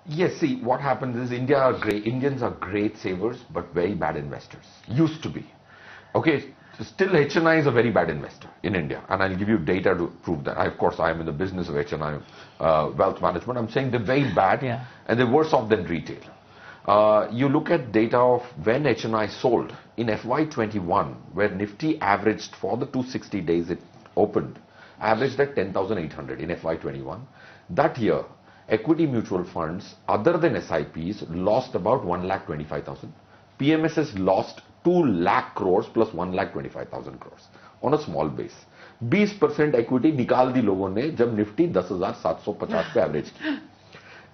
Yes, see, what happens is Indians are great savers, but very bad investors. Used to be. Okay, so still HNI is a very bad investor in India, and I'll give you data to prove that. Of course, I am in the business of HNI wealth management. I'm saying they're very bad, and they're worse off than retail. You look at data of when HNI sold in FY21, where Nifty averaged for the 260 days it opened, averaged at 10,800 in FY21. That year, equity mutual funds other than SIPs lost about 1,25,000. PMSs lost 2 lakh crores plus 1,25,000 crores on a small base. 20% equity निकाल दी लोगों ने जब Nifty 10,750 पे average की.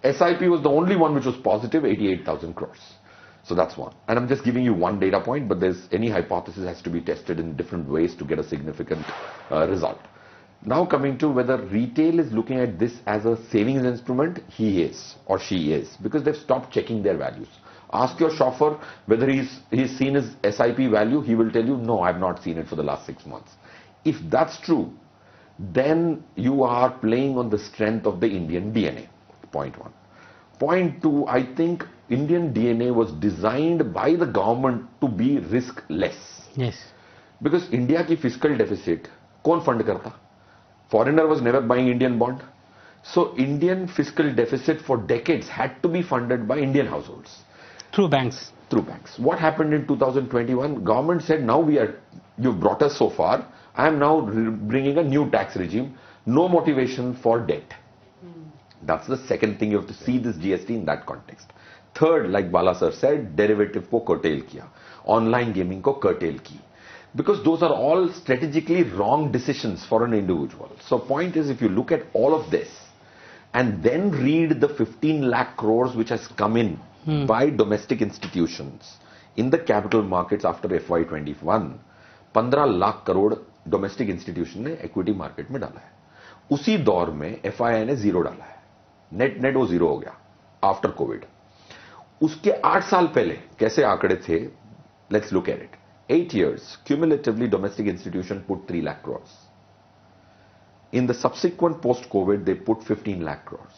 SIP was the only one which was positive, 88,000 crores. So that's one. And I'm just giving you one data point, but there's any hypothesis has to be tested in different ways to get a significant result. Now coming to whether retail is looking at this as a savings instrument, he is or she is, because they've stopped checking their values. Ask your chauffeur whether he's seen his SIP value, he will tell you, no, I've not seen it for the last 6 months. If that's true, then you are playing on the strength of the Indian DNA. Point one. Point two, I think Indian DNA was designed by the government to be risk-less. Yes. Because India ki fiscal deficit, kaun fund karta? Foreigner was never buying Indian bond. So Indian fiscal deficit for decades had to be funded by Indian households. Through banks. Through banks. What happened in 2021? Government said, now you've brought us so far. I am now bringing a new tax regime. No motivation for debt. That's the second thing. You have to see this GST in that context. Third, like Bala sir said, derivative ko curtail kiya. Online gaming ko curtail ki. Because those are all strategically wrong decisions for an individual. So point is, if you look at all of this and then read the 15 lakh crores which has come in by domestic institutions in the capital markets after FY21, 15 lakh crore domestic institution ने equity market में डाला है. उसी दौर में FII ने zero डाला है. नेट वो जीरो हो गया आफ्टर कोविड. उसके 8 साल पहले कैसे आंकड़े थे? Let's look at it. 8 years cumulatively domestic institution put 3 lakh crores. In the subsequent post COVID they put 15 lakh crores.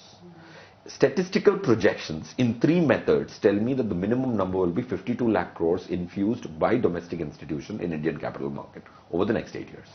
Statistical projections in 3 methods tell me that the minimum number will be 52 lakh crores infused by domestic institution in Indian capital market over the next 8 years.